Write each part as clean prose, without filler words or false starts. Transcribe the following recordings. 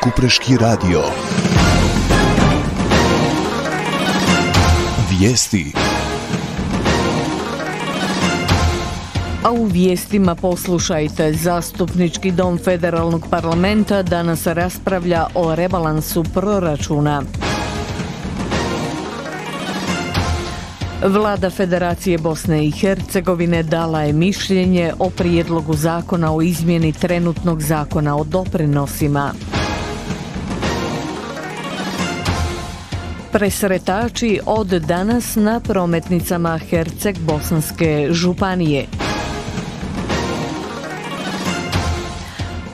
Kupreški radio. Vijesti. A u vijestima poslušajte, Zastupnički dom Federalnog parlamenta danas raspravlja o rebalansu proračuna. Vlada Federacije Bosne i Hercegovine dala je mišljenje o prijedlogu zakona o izmjeni trenutnog zakona o doprinosima. Presretači od danas na prometnicama Herceg-Bosanske županije.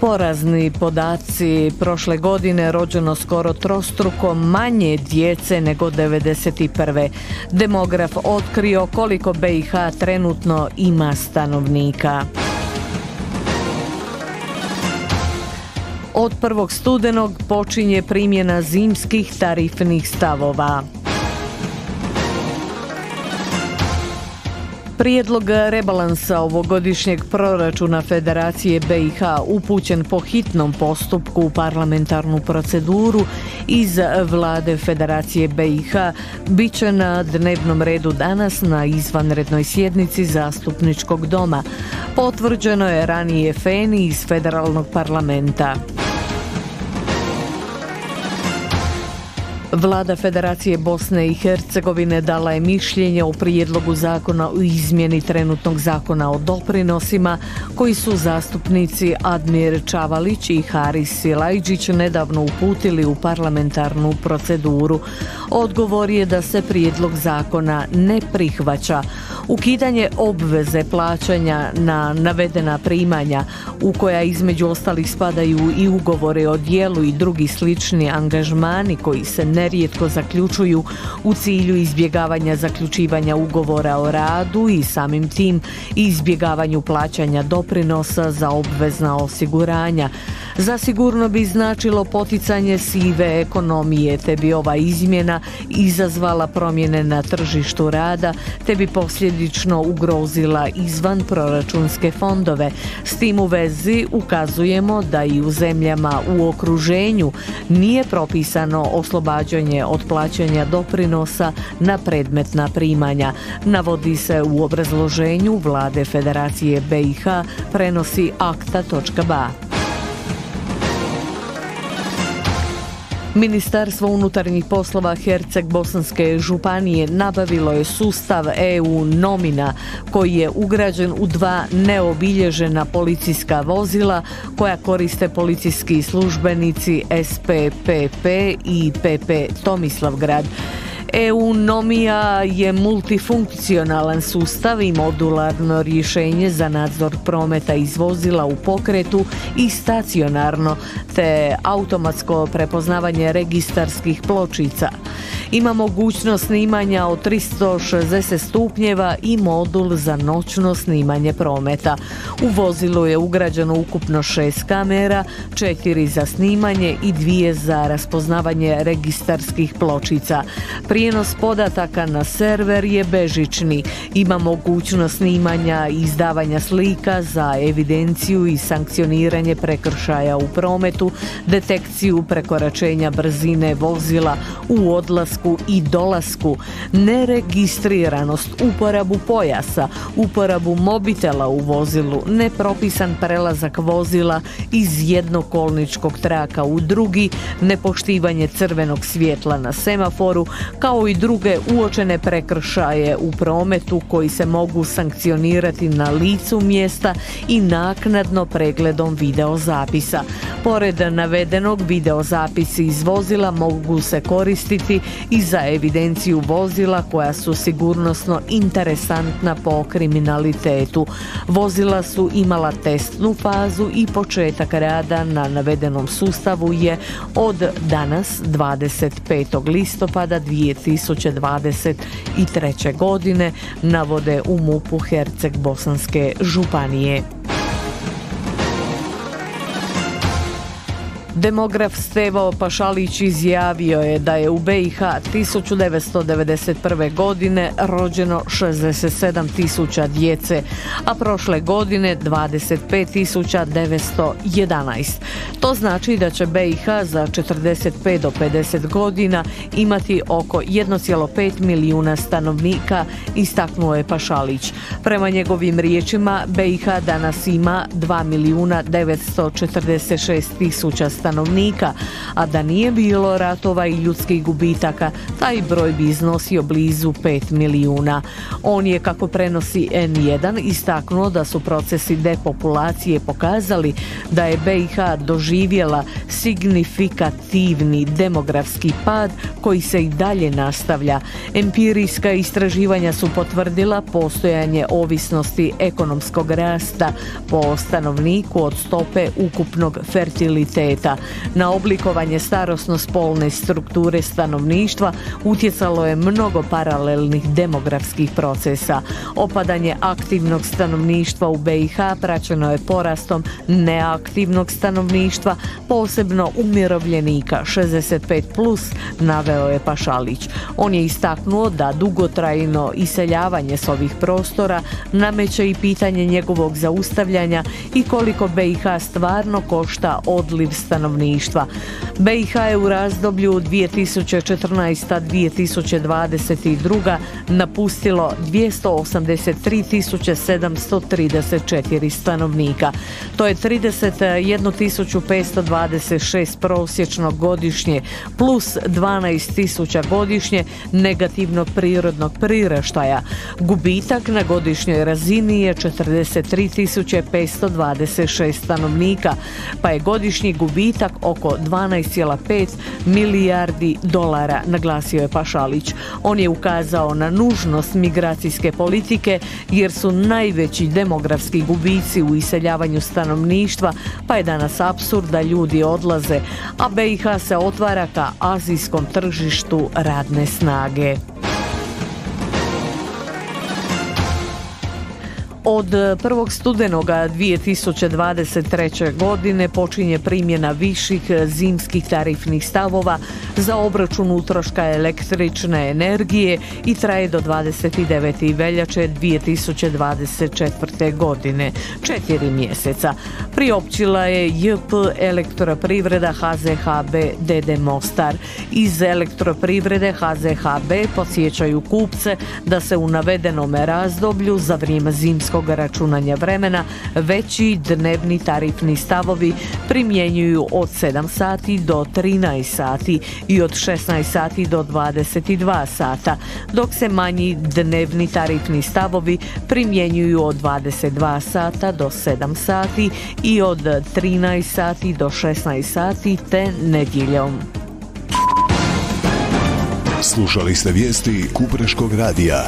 Porazni podaci, prošle godine rođeno skoro trostruko manje djece nego 1991. Demograf otkrio koliko BiH trenutno ima stanovnika. Od 1. studenog počinje primjena zimskih tarifnih stavova. Prijedlog rebalansa ovogodišnjeg proračuna Federacije BiH upućen po hitnom postupku u parlamentarnu proceduru iz Vlade Federacije BiH bit će na dnevnom redu danas na izvanrednoj sjednici Zastupničkog doma. Potvrđeno je ranije FENI iz Federalnog parlamenta. Vlada Federacije Bosne i Hercegovine dala je mišljenje o prijedlogu zakona o izmjeni trenutnog zakona o doprinosima koji su zastupnici Admir Čavalić i Haris Silajđić nedavno uputili u parlamentarnu proceduru. Odgovor je da se prijedlog zakona ne prihvaća. Ukidanje obveze plaćanja na navedena primanja, u koja između ostalih spadaju i ugovore o djelu i drugi slični angažmani koji se nerijetko zaključuju u cilju izbjegavanja zaključivanja ugovora o radu i samim tim izbjegavanju plaćanja doprinosa za obvezna osiguranja. Zasigurno bi značilo poticanje sive ekonomije, te bi ova izmjena izazvala promjene na tržištu rada, te bi posljedično ugrozila izvan proračunske fondove. S tim u vezi ukazujemo da i u zemljama u okruženju nije propisano oslobađanje od plaćanja doprinosa na predmetna primanja. Navodi se u obrazloženju Vlade Federacije BiH, prenosi akta.ba. Ministarstvo unutarnjih poslova Herceg-Bosanske županije nabavilo je sustav EU Nomina koji je ugrađen u 2 neobilježena policijska vozila koja koriste policijski službenici SPPP i PP Tomislavgrad. EU Nomija je multifunkcionalan sustav i modularno rješenje za nadzor prometa iz vozila u pokretu i stacionarno, te automatsko prepoznavanje registarskih pločica. Ima mogućnost snimanja od 360 stupnjeva i modul za noćno snimanje prometa. U vozilu je ugrađeno ukupno 6 kamera, 4 za snimanje i 2 za raspoznavanje registarskih pločica. Prijenos podataka na server je bežični. Ima mogućnost snimanja i izdavanja slika za evidenciju i sankcioniranje prekršaja u prometu, detekciju prekoračenja brzine vozila u odlasku i dolasku, neregistriranost, uporabu pojasa, uporabu mobitela u vozilu, nepropisan prelazak vozila iz jednokolničkog traka u drugi, nepoštivanje crvenog svjetla na semaforu, kao i druge uočene prekršaje u prometu koji se mogu sankcionirati na licu mjesta i naknadno pregledom videozapisa. Pored navedenog, videozapisi iz vozila mogu se koristiti i za evidenciju vozila koja su sigurnosno interesantna po kriminalitetu. Vozila su imala testnu fazu i početak rada na navedenom sustavu je od danas 25. listopada 2023. godine, navode u MUP-u Herceg-Bosanske županije. Demograf Stevo Pašalić izjavio je da je u BiH 1991. godine rođeno 67.000 djece, a prošle godine 25.911. To znači da će BiH za 45 do 50 godina imati oko 1,5 milijuna stanovnika, istaknuo je Pašalić. Prema njegovim riječima, BiH danas ima 2.946.000 stanovnika, a da nije bilo ratova i ljudskih gubitaka, taj broj bi iznosio blizu 5 milijuna. On je, kako prenosi N1, istaknuo da su procesi depopulacije pokazali da je BiH doživjela signifikativni demografski pad koji se i dalje nastavlja. Empirijska istraživanja su potvrdila postojanje ovisnosti ekonomskog rasta po stanovniku od stope ukupnog fertiliteta. Na oblikovanje starosno-spolne strukture stanovništva utjecalo je mnogo paralelnih demografskih procesa. Opadanje aktivnog stanovništva u BiH praćeno je porastom neaktivnog stanovništva, posebno umirovljenika 65+, naveo je Pašalić. On je istaknuo da dugotrajno iseljavanje s ovih prostora nameće i pitanje njegovog zaustavljanja i koliko BiH stvarno košta odliv stanovništva. BiH je u razdoblju 2014-2022 napustilo 283.734 stanovnika. To je 31.526 prosječno godišnje plus 12.000 godišnje negativnog prirodnog priraštaja. Gubitak na godišnjoj razini je 43.526 stanovnika, pa je godišnji gubitak oko 12,5 milijardi dolara, naglasio je Pašalić. On je ukazao na nužnost migracijske politike jer su najveći demografski gubici u iseljavanju stanovništva, pa je danas apsurd da ljudi odlaze, a BiH se otvara ka azijskom tržištu radne snage. Od 1. studenoga 2023. godine počinje primjena viših zimskih tarifnih stavova za obračun utroška električne energije i traje do 29. veljače 2024. godine, 4 mjeseca. Priopćila je JP Elektroprivreda HZHB d.d. Mostar. Iz Elektroprivrede HZHB podsjećaju kupce da se u navedenom razdoblju za vrijeme zimskog računanja vremena veći dnevni tarifni stavovi primjenjuju od 7 sati do 13 sati i od 16 sati do 22 sata, dok se manji dnevni tarifni stavovi primjenjuju od 22 sata do 7 sati i od 13 sati do 16 sati te nedjeljom. Slušali ste vijesti Kupreškog radija.